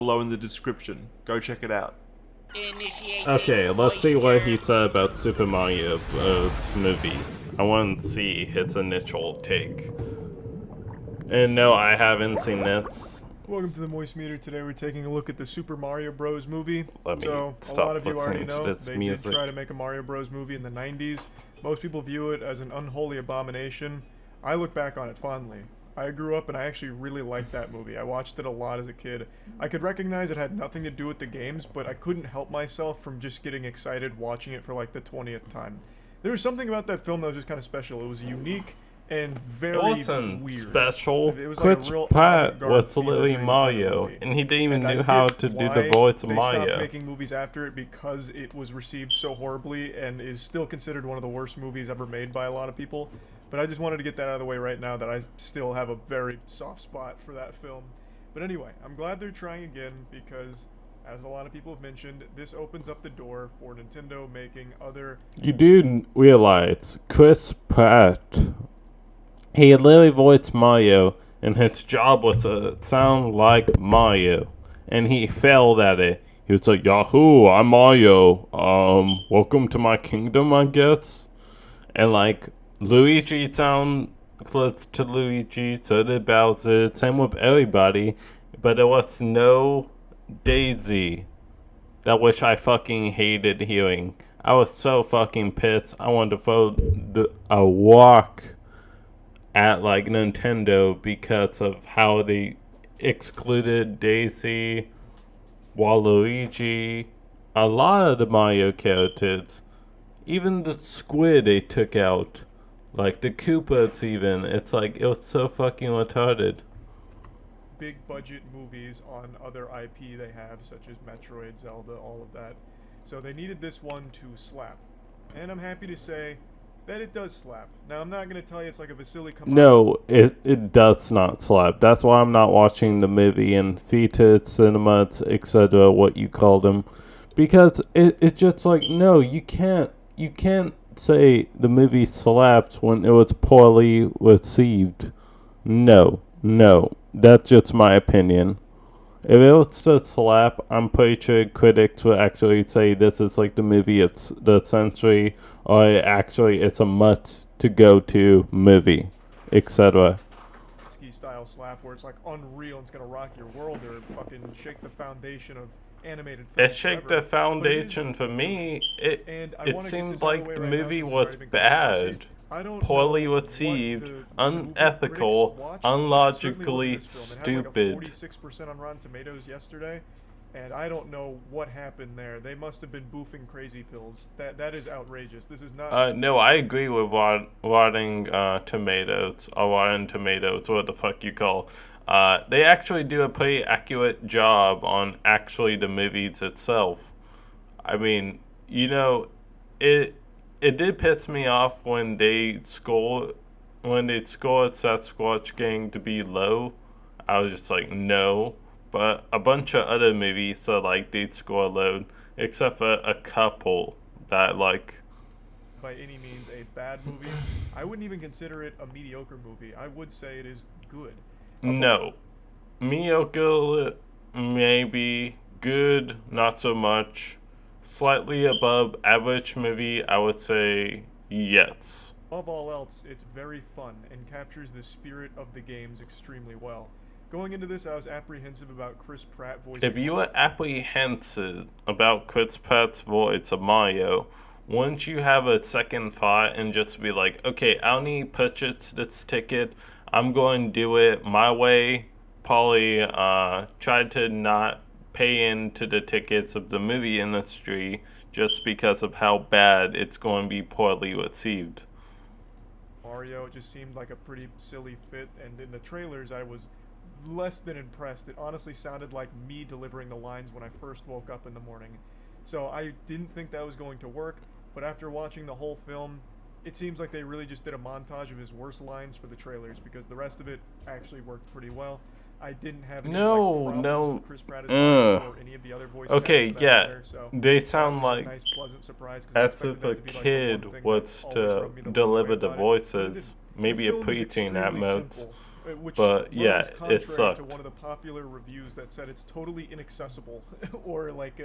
below in the description. Go check it out. Okay, let's see what he said about Super Mario Bros. Movie. I want to see his initial take. And no, I haven't seen this. Welcome to the Moist Meter. Today we're taking a look at the Super Mario Bros. Movie. Let me So, a stop lot of you already listening to know this they music. did try to make a Mario Bros. Movie in the 90s. Most people view it as an unholy abomination. I look back on it fondly. I grew up and I actually really liked that movie. I watched it a lot as a kid. I could recognize it had nothing to do with the games, but I couldn't help myself from just getting excited watching it for like the 20th time. There was something about that film that was just kind of special. It was unique and very It wasn't weird. special. It was like Chris a real Pratt avant-garde was fever literally dream Mario, kind of movie. and he didn't even And I know how get to do why the voice of they stopped Mario. making movies after it because it was received so horribly and is still considered one of the worst movies ever made by a lot of people. But I just wanted to get that out of the way right now that I still have a very soft spot for that film. But anyway, I'm glad they're trying again because, as a lot of people have mentioned, this opens up the door for Nintendo making other... You do realize Chris Pratt, he literally voiced Mario, and his job was to sound like Mario, and he failed at it. He was like, "Yahoo! I'm Mario. Welcome to my kingdom, I guess." And like Luigi sound close to Luigi, so did Bowser. Same with everybody, but there was no Daisy. That which I fucking hated hearing. I was so fucking pissed. I wanted to throw a rock at like Nintendo because of how they excluded Daisy, Waluigi, a lot of the Mario characters, even the squid they took out, like the Koopas even. It's like it was so fucking retarded. big budget movies on other IP they have, such as Metroid, Zelda, all of that. So they needed this one to slap. And I'm happy to say that it does slap. Now, I'm not going to tell you it's like a Vasily Kamachi. No, it does not slap. That's why I'm not watching the movie in theaters, cinemas, etc. What you call them, because it's just like no, you can't say the movie slaps when it was poorly received. No, that's just my opinion. If it was to slap, I'm pretty sure critics would actually say this is like the movie it's the century, or actually it's a must to go to movie, etc. Style slap where it's like unreal and it's going to rock your world or fucking shake the foundation of animated films It shake forever. the foundation for me. And I It wanna get seems this out of like way the right now movie since it's was already been bad, controversy. I don't poorly know what received, the movie unethical, critics watched, but it certainly unlogically wasn't this film. It had stupid. like a 46% on Rotten Tomatoes yesterday, and I don't know what happened there. They must have been boofing crazy pills. That is outrageous. This is not... No, I agree with Rotten Tomatoes, or Rotten Tomatoes, what the fuck you call. They actually do a pretty accurate job on actually the movies itself. I mean, it did piss me off when they scored Sasquatch Gang to be low. I was just like, no. But a bunch of other movies, so like they'd score low, except for a couple that like. By any means a bad movie. I wouldn't even consider it a mediocre movie. I would say it is good. No. Mediocre, maybe. Good, not so much. Slightly above average movie, I would say yes. Above all else, it's very fun and captures the spirit of the games extremely well. Going into this, I was apprehensive about Chris Pratt voicing... If you were apprehensive about Chris Pratt's voice of Mario, wouldn't you have a second thought and just be like, okay, I only purchased this ticket, I'm going to do it my way, probably try to not pay into the tickets of the movie industry just because of how bad it's going to be poorly received. Mario, it just seemed like a pretty silly fit, and in the trailers I was less than impressed. It honestly sounded like me delivering the lines when I first woke up in the morning. So I didn't think that was going to work, but after watching the whole film, it seems like they really just did a montage of his worst lines for the trailers, because the rest of it actually worked pretty well. I didn't have any problems with Chris Pratt as or any of the other voice okay, cast yeah, matter, so they sound like a nice, pleasant surprise, as if a kid was to deliver the voices, maybe a preteen at most. which But, yeah, runs it contrary to sucked. one of the popular reviews that said it's totally inaccessible or like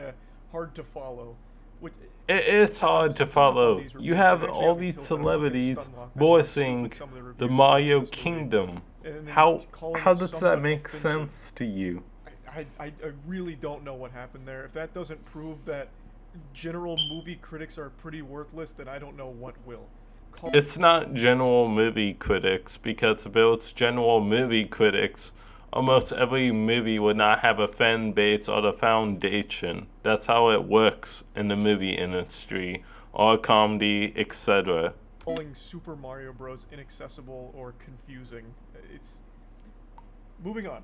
hard to follow. Which It's hard to Something up on follow. these You reviews have that actually all got me these tilted. I'm fucking celebrities stun locked at how voicing stupid some of the the reviews are Mario for this movie. Kingdom. And then How calling how it does that somewhat make offensive. sense to you? I really don't know what happened there. If that doesn't prove that general movie critics are pretty worthless, then I don't know what will. It's not general movie critics, because if it was general movie critics, almost every movie would not have a fan base or the foundation. That's how it works in the movie industry, or comedy, etc. Calling Super Mario Bros. Inaccessible or confusing. It's... Moving on.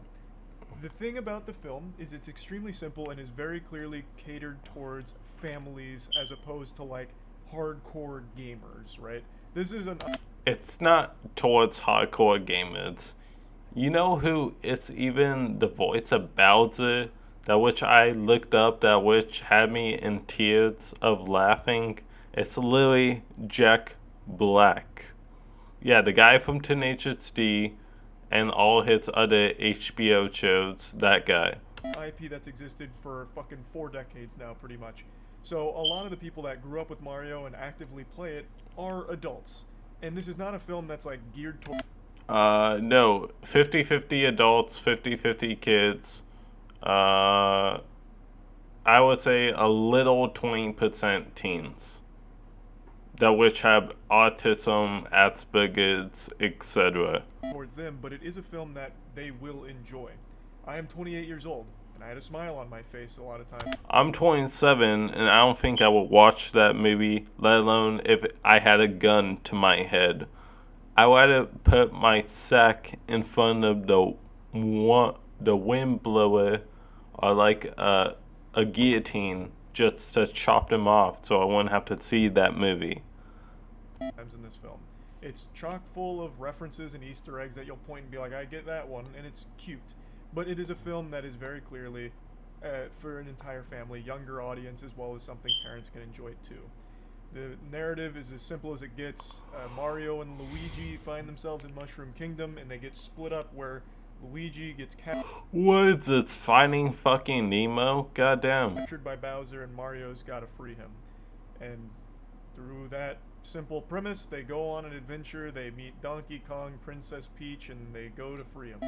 The thing about the film is it's extremely simple and is very clearly catered towards families as opposed to like hardcore gamers, right? This is an It's not towards hardcore gamers. You know who it's even the voice of Bowser, that which I looked up, that which had me in tears of laughing? It's literally Jack Black. Yeah, the guy from Tenacious D and all his other HBO shows, that guy. IP that's existed for fucking 4 decades now, pretty much. So a lot of the people that grew up with Mario and actively play it are adults. And this is not a film that's like geared toward No, 50-50 adults, 50-50 kids. I would say a little 20% teens, that which have autism, Asperger's, etc. towards them, but it is a film that they will enjoy. I am 28 years old, and I had a smile on my face a lot of times. I'm 27, and I don't think I would watch that movie, let alone if I had a gun to my head. I would have put my sack in front of the wind blower, or like a guillotine, just to chop them off so I wouldn't have to see that movie. In this film, it's chock full of references and Easter eggs that you'll point and be like, I get that one, and it's cute. But it is a film that is very clearly for an entire family, younger audience, as well as something parents can enjoy too. The narrative is as simple as it gets. Mario and Luigi find themselves in Mushroom Kingdom, and they get split up where Luigi gets What is this, Finding fucking Nemo? Goddamn. captured by Bowser, and Mario's got to free him. And through that simple premise, they go on an adventure. They meet Donkey Kong, Princess Peach, and they go to free him.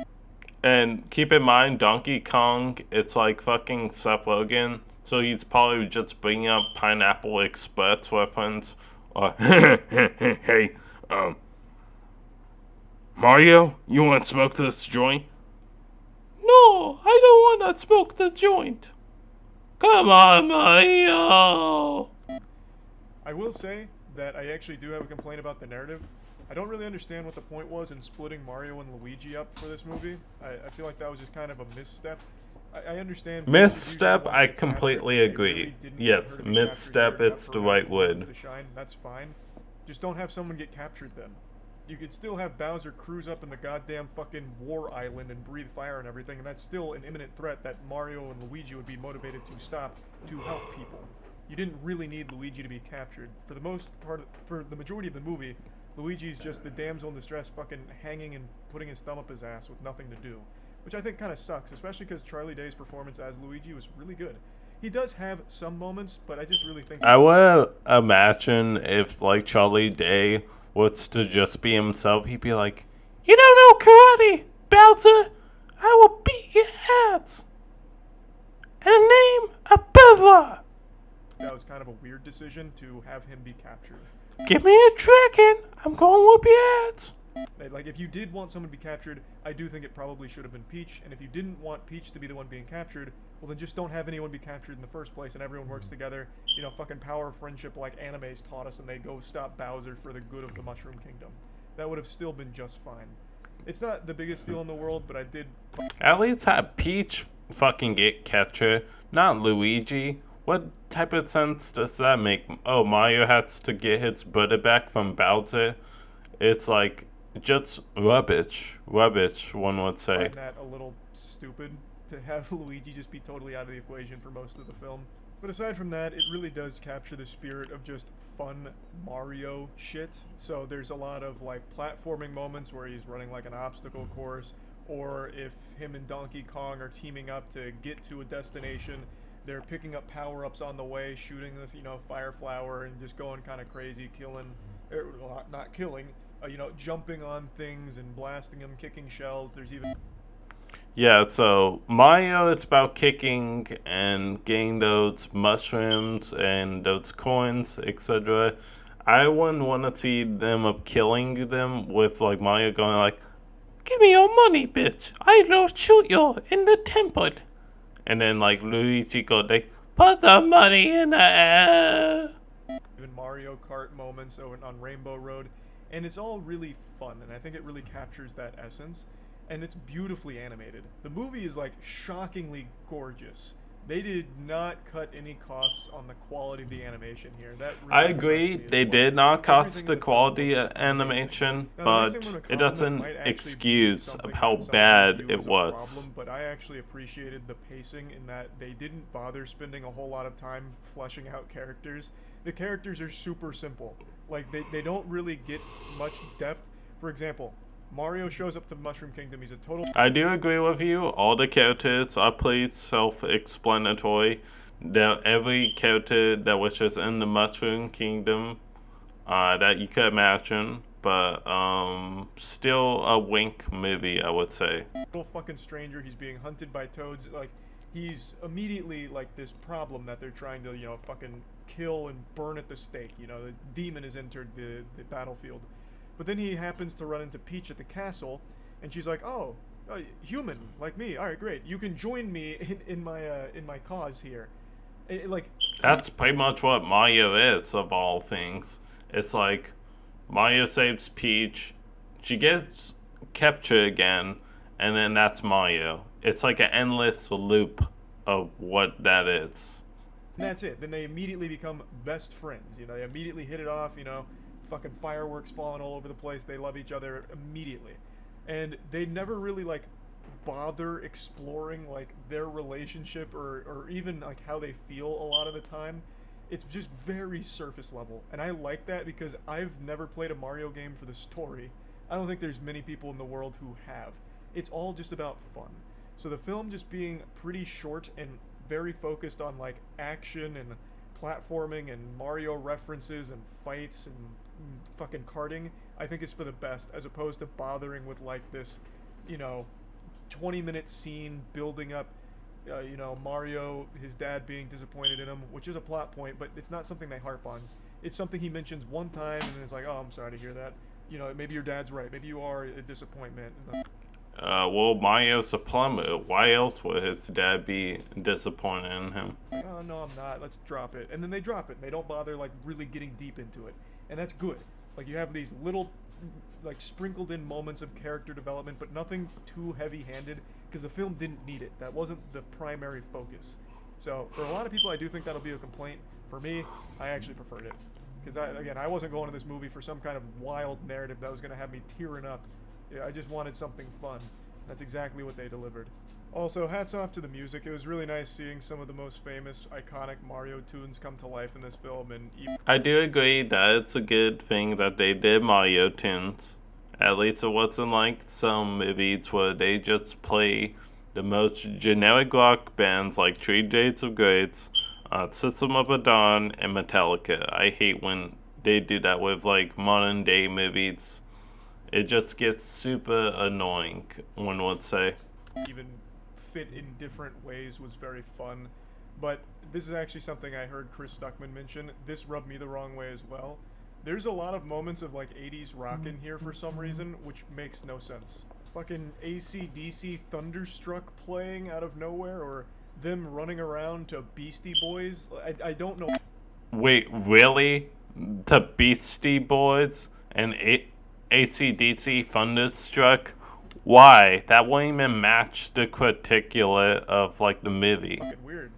And keep in mind, Donkey Kong, it's like fucking Seth Rogen, so he's probably just bringing up Pineapple Express reference. Or, hey, Mario, you want to smoke this joint? No, I don't want to smoke the joint. Come on, Mario. I will say that I actually do have a complaint about the narrative. I don't really understand what the point was in splitting Mario and Luigi up for this movie. I feel like that was just kind of a misstep. I understand. Misstep, I completely agree. Yes, misstep, it's the right word. To shine, that's fine. Just don't have someone get captured then. You could still have Bowser cruise up in the goddamn fucking war island and breathe fire and everything, and that's still an imminent threat that Mario and Luigi would be motivated to stop to help people. You didn't really need Luigi to be captured. For the most part, for the majority of the movie, Luigi's just the damsel in distress fucking hanging and putting his thumb up his ass with nothing to do. Which I think kind of sucks, especially because Charlie Day's performance as Luigi was really good. He does have some moments, but I just really think... I would imagine if, like, Charlie Day was to just be himself, he'd be like, "You don't know karate, Bowser! I will beat your ass! In the name of Buzzer! That was kind of a weird decision to have him be captured. Give me a dragon! I'm going to whoop your ass!" Like, if you did want someone to be captured, I do think it probably should have been Peach, and if you didn't want Peach to be the one being captured, well then just don't have anyone be captured in the first place, and everyone works together. You know, fucking power of friendship like anime's taught us, and they go stop Bowser for the good of the Mushroom Kingdom. That would have still been just fine. It's not the biggest deal in the world, but I did... At least have Peach fucking get captured, not Luigi. What type of sense does that make? Oh, Mario has to get his Buddha back from Bowser? It's like... just rubbish, one would say. Find that a little stupid. to have Luigi just be totally out of the equation for most of the film. But aside from that, it really does capture the spirit of just fun Mario shit. So there's a lot of like platforming moments where he's running like an obstacle course, or if him and Donkey Kong are teaming up to get to a destination, they're picking up power-ups on the way, shooting the, fire flower and just going kind of crazy, killing, well, not killing, jumping on things and blasting them, kicking shells. There's even Yeah, so Mario, it's about kicking and getting those mushrooms and those coins, etc. I wouldn't want to see them of killing them with like Mario going like, "Give me your money, bitch! I'll shoot you in the temple." And then like Luigi go like, "Put the money in the air." even Mario Kart moments on Rainbow Road, and it's all really fun, and I think it really captures that essence, and it's beautifully animated. The movie is like shockingly gorgeous. They did not cut any costs on the quality of the animation here. That really I impressed agree, me as they well. did not cost Everything in the the film quality looks of animation, amazing. Now, the but next thing I'm gonna it compliment doesn't might actually be excuse something of that how some bad view it as a was. problem, but I actually appreciated the pacing in that they didn't bother spending a whole lot of time fleshing out characters. The characters are super simple. Like, they don't really get much depth. For example, Mario shows up to Mushroom Kingdom. He's a total I do agree with you. All the characters are pretty self-explanatory. Every character that was just in the Mushroom Kingdom that you could imagine, but still a Wink movie, I would say. fucking stranger. He's being hunted by toads. Like, he's immediately like this problem that they're trying to, fucking kill and burn at the stake. The demon has entered the battlefield. But then he happens to run into Peach at the castle, and she's like, "Oh, human like me. All right, great. You can join me in my cause here." Like, That's pretty much what Mario is, of all things. It's like Mario saves Peach, she gets captured again, and then that's Mario. It's like an endless loop of what that is. and that's it. Then they immediately become best friends. They immediately hit it off. Fucking fireworks falling all over the place. They love each other immediately, and they never really like bother exploring like their relationship or even like how they feel a lot of the time. It's just very surface level, and I like that because I've never played a Mario game for the story. I don't think there's many people in the world who have. It's all just about fun. So the film just being pretty short and very focused on like action and platforming and Mario references and fights and fucking karting, I think is for the best, as opposed to bothering with like this, 20-minute scene building up, Mario, his dad being disappointed in him, which is a plot point, but it's not something they harp on. It's something he mentions one time, and then it's like, "Oh, I'm sorry to hear that. Maybe your dad's right. Maybe you are a disappointment." Well, Mario's a plumber. Why else would his dad be disappointed in him? "Oh, no, I'm not. Let's drop it." And then they drop it. And they don't bother, like, really getting deep into it. And that's good. Like, you have these little, like, sprinkled in moments of character development, but nothing too heavy-handed, because the film didn't need it. That wasn't the primary focus. So, for a lot of people, I do think that'll be a complaint. For me, I actually preferred it. Because, I wasn't going to this movie for some kind of wild narrative that was going to have me tearing up. Yeah, I just wanted something fun. That's exactly what they delivered. Also, hats off to the music. It was really nice seeing some of the most famous, iconic Mario tunes come to life in this film, and I do agree that it's a good thing that they did Mario tunes. At least it wasn't like some movies where they just play the most generic rock bands like Three Days of Grace, System of a Dawn, and Metallica. I hate when they do that with like modern day movies. It just gets super annoying, one would say. even fit in different ways was very fun. But this is actually something I heard Chris Stuckman mention. This rubbed me the wrong way as well. There's a lot of moments of like 80s rock in here for some reason, which makes no sense. Fucking AC/DC Thunderstruck playing out of nowhere, or them running around to Beastie Boys. I don't know. Wait, really? The Beastie Boys and AC/DC Thunderstruck? Why? That won't even match the particular of like the movie. Fucking weird.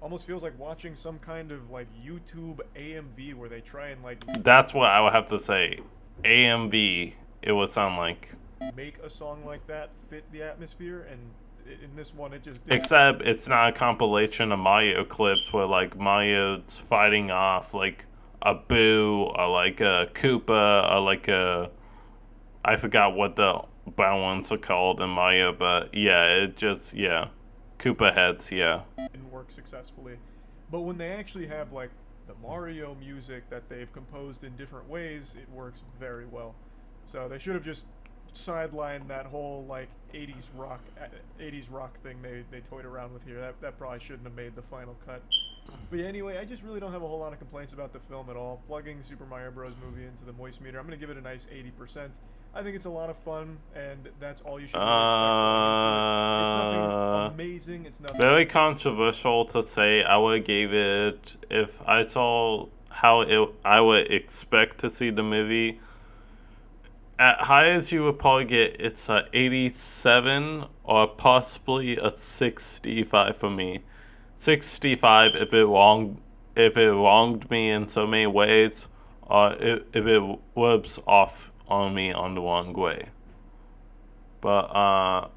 Almost feels like watching some kind of like YouTube AMV where they try and like That's what I would have to say. AMV, it would sound like. make a song like that fit the atmosphere, and in this one it just didn't. Except it's not a compilation of Mario clips where like Mario's fighting off like a Boo or like a Koopa or like a I forgot what the brown ones are called in Mario, but yeah, it just Koopa heads, yeah. Didn't work successfully. But when they actually have like the Mario music that they've composed in different ways, it works very well. So they should have just sidelined that whole like 80s rock thing they toyed around with here. That probably shouldn't have made the final cut. But yeah, anyway, I just really don't have a whole lot of complaints about the film at all. Plugging Super Mario Bros. Movie into the Moist Meter, I'm going to give it a nice 80%. I think it's a lot of fun, and that's all you should really expect going into it. It's nothing amazing. It's nothing. Very controversial to say. I would give it, if I saw how I would expect to see the movie, at highest you would probably get it's a 87 or possibly a 65 for me. 65 if it wronged me in so many ways, or if it rubs off on me on the wrong way. But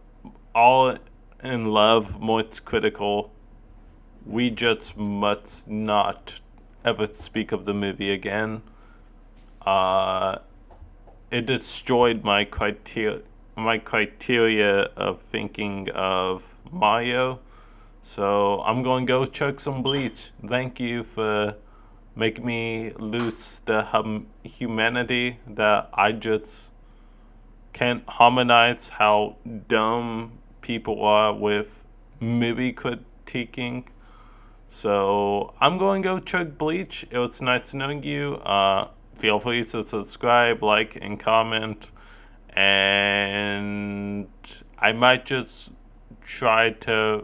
all in love, most critical. We just must not ever speak of the movie again. It destroyed my criteria of thinking of Mario. So I'm going to go chug some bleach. Thank you for making me lose the humanity that I just can't harmonize how dumb people are with movie critiquing. So I'm going to go chug bleach. It was nice knowing you. Feel free to subscribe, like, and comment. And I might just try to...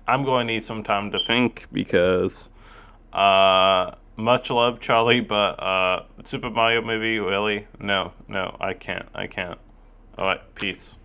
I'm going to need some time to think because much love, Charlie, but Super Mario movie, really? No, I can't. Alright, peace.